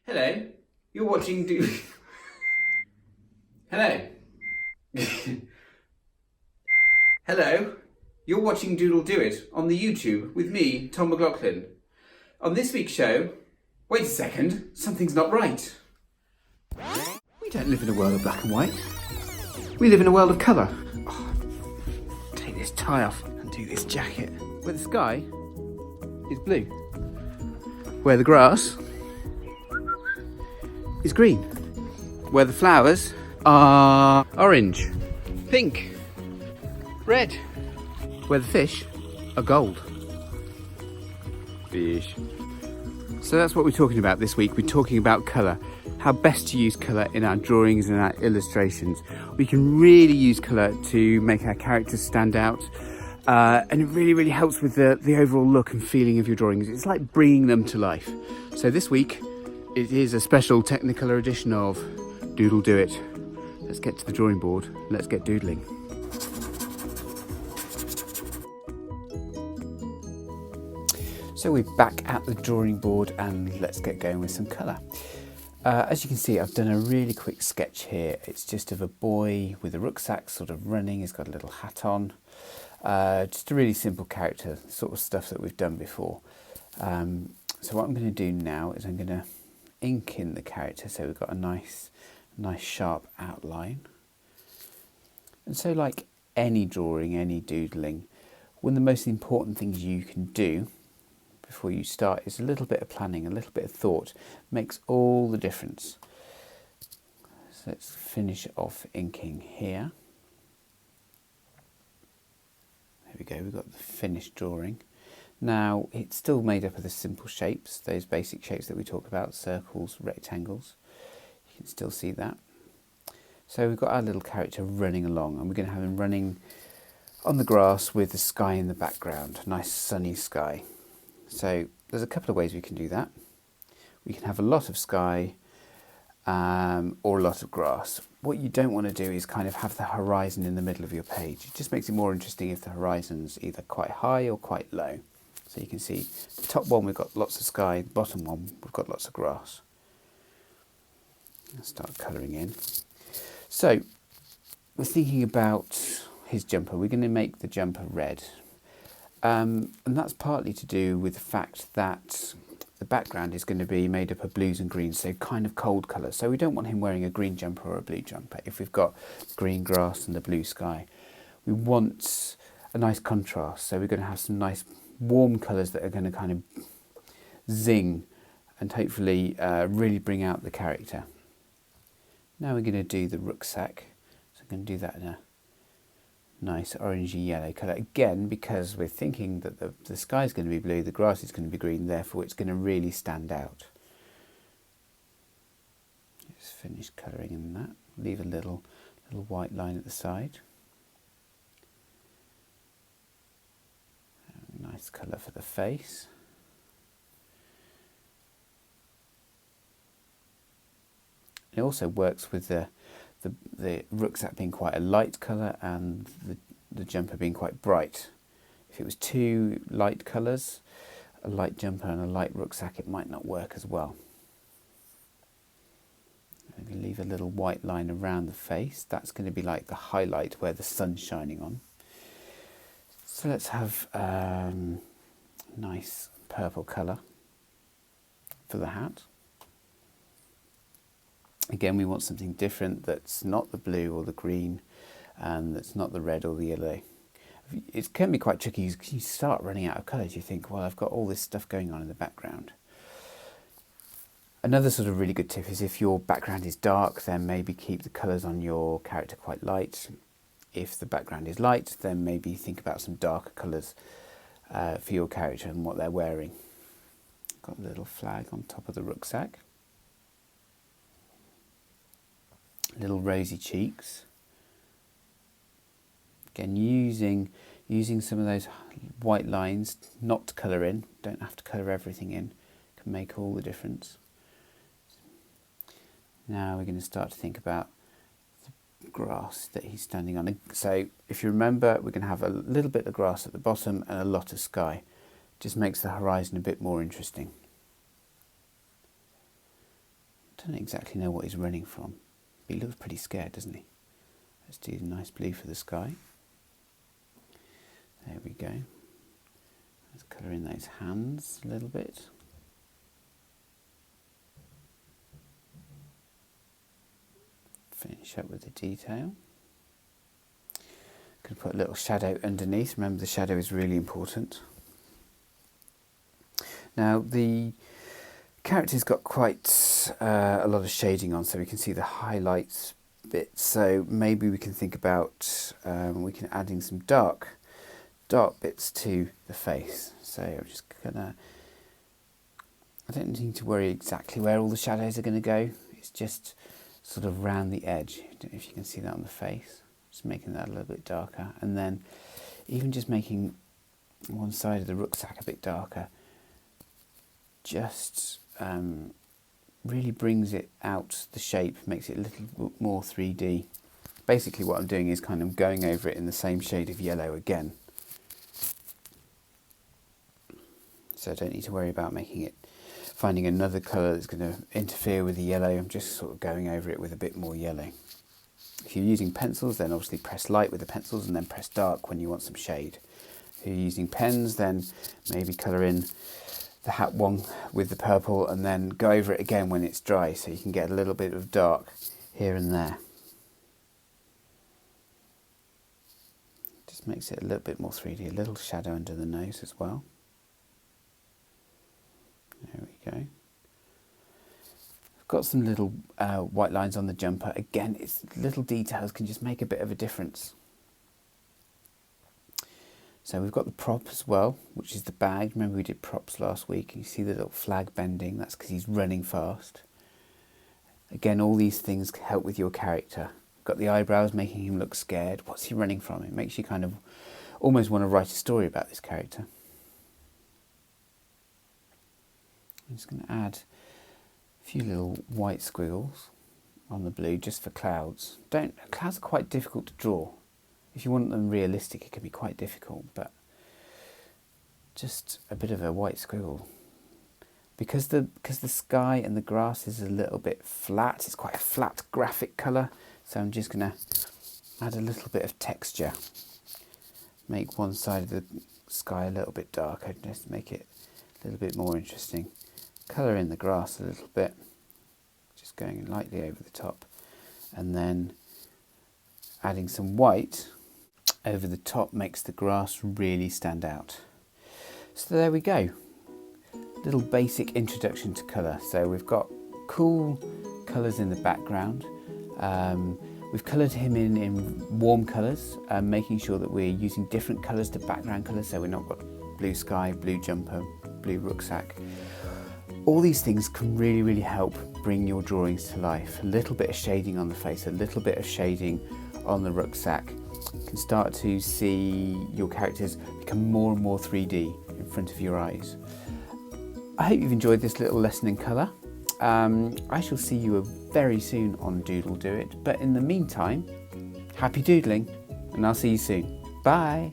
Hello, you're watching Hello. Hello, you're watching Doodle Do-It on the YouTube with me, Tom Mclaughlin. On this week's show, wait a second, something's not right. We don't live in a world of black and white. We live in a world of colour. Oh, take this tie off and do this jacket. Where the sky is blue. Where the grass is green. Where the flowers are orange, pink, red. Where the fish are gold. Fish. So that's what we're talking about this week. We're talking about colour. How best to use colour in our drawings and our illustrations. We can really use colour to make our characters stand out. And it really helps with the overall look and feeling of your drawings. It's like bringing them to life. So this week, it is a special Technicolor edition of Doodle Do-It. Let's get to the drawing board. Let's get doodling. So we're back at the drawing board and let's get going with some colour. As you can see, I've done a really quick sketch here. It's just of a boy with a rucksack sort of running. He's got a little hat on. Just a really simple character, sort of stuff that we've done before. So what I'm going to do now is I'm going to ink in the character so we've got a nice sharp outline. And so like any drawing, any doodling, one of the most important things you can do before you start is a little bit of planning, a little bit of thought. Makes all the difference. So let's finish off inking here. There we go, we've got the finished drawing. Now it's still made up of the simple shapes, those basic shapes that we talked about, circles, rectangles. You can still see that. So we've got our little character running along and we're going to have him running on the grass with the sky in the background, nice sunny sky. So there's a couple of ways we can do that. We can have a lot of sky or a lot of grass. What you don't want to do is kind of have the horizon in the middle of your page. It just makes it more interesting if the horizon's either quite high or quite low. So you can see the top one we've got lots of sky, the bottom one we've got lots of grass. I'll start colouring in. So we're thinking about his jumper. We're going to make the jumper red. And that's partly to do with the fact that the background is going to be made up of blues and greens, so kind of cold colours. So we don't want him wearing a green jumper or a blue jumper. If we've got green grass and the blue sky, we want a nice contrast. So we're going to have some nice warm colours that are going to kind of zing and hopefully really bring out the character. Now we're going to do the rucksack. So I'm going to do that in a nice orangey yellow colour again, because we're thinking that the sky is going to be blue, the grass is going to be green, therefore it's going to really stand out. Just finish colouring in that, leave a little white line at the side. Nice colour for the face. It also works with the rucksack being quite a light colour and the jumper being quite bright. If it was two light colours, a light jumper and a light rucksack, it might not work as well. I'm going to leave a little white line around the face. That's going to be like the highlight where the sun's shining on. So let's have nice purple colour for the hat. Again, we want something different that's not the blue or the green and that's not the red or the yellow. It can be quite tricky because you start running out of colours. You think, well, I've got all this stuff going on in the background. Another sort of really good tip is if your background is dark, then maybe keep the colours on your character quite light. If the background is light, then maybe think about some darker colours for your character and what they're wearing. Got a little flag on top of the rucksack. Little rosy cheeks. Again, using some of those white lines, not to colour in, don't have to colour everything in, can make all the difference. Now we're going to start to think about the grass that he's standing on. So if you remember, we're going to have a little bit of grass at the bottom and a lot of sky. Just makes the horizon a bit more interesting. don't exactly know what he's running from, but he looks pretty scared, doesn't he? Let's do a nice blue for the sky. There we go. Let's colour in those hands a little bit. Finish up with the detail. Going to put a little shadow underneath. Remember, the shadow is really important. Now the character's got quite a lot of shading on, so we can see the highlights bit. So maybe we can think about adding some dark bits to the face. So I'm just gonna. I don't need to worry exactly where all the shadows are going to go. It's just sort of round the edge. I don't know if you can see that on the face. Just making that a little bit darker, and then even just making one side of the rucksack a bit darker. Just really brings it out, the shape, makes it a little more 3D. Basically what I'm doing is kind of going over it in the same shade of yellow again. So I don't need to worry about finding another colour that's going to interfere with the yellow. I'm just sort of going over it with a bit more yellow. If you're using pencils, then obviously press light with the pencils and then press dark when you want some shade. If you're using pens, then maybe colour in the hat one with the purple and then go over it again when it's dry, so you can get a little bit of dark here and there. Just makes it a little bit more 3D, a little shadow under the nose as well. There we go. I've got some little white lines on the jumper. Again, it's little details can just make a bit of a difference. So we've got the prop as well, which is the bag. Remember we did props last week, and you see the little flag bending. That's because he's running fast. Again, all these things help with your character. Got the eyebrows making him look scared. What's he running from? It makes you kind of almost want to write a story about this character. I'm just going to add a few little white squiggles on the blue just for clouds. Clouds are quite difficult to draw. If you want them realistic, it can be quite difficult, but just a bit of a white squiggle. Because the sky and the grass is a little bit flat, it's quite a flat graphic colour, so I'm just going to add a little bit of texture. Make one side of the sky a little bit darker, just to make it a little bit more interesting. Colour in the grass a little bit, just going lightly over the top, and then adding some white over the top makes the grass really stand out. So there we go. Little basic introduction to colour. So we've got cool colours in the background. We've coloured him in warm colours, making sure that we're using different colours to background colours, so we're not got blue sky, blue jumper, blue rucksack. All these things can really, really help bring your drawings to life. A little bit of shading on the face, a little bit of shading on the rucksack. You can start to see your characters become more and more 3D in front of your eyes. I hope you've enjoyed this little lesson in colour. I shall see you very soon on Doodle Do It, but in the meantime, happy doodling, and I'll see you soon. Bye!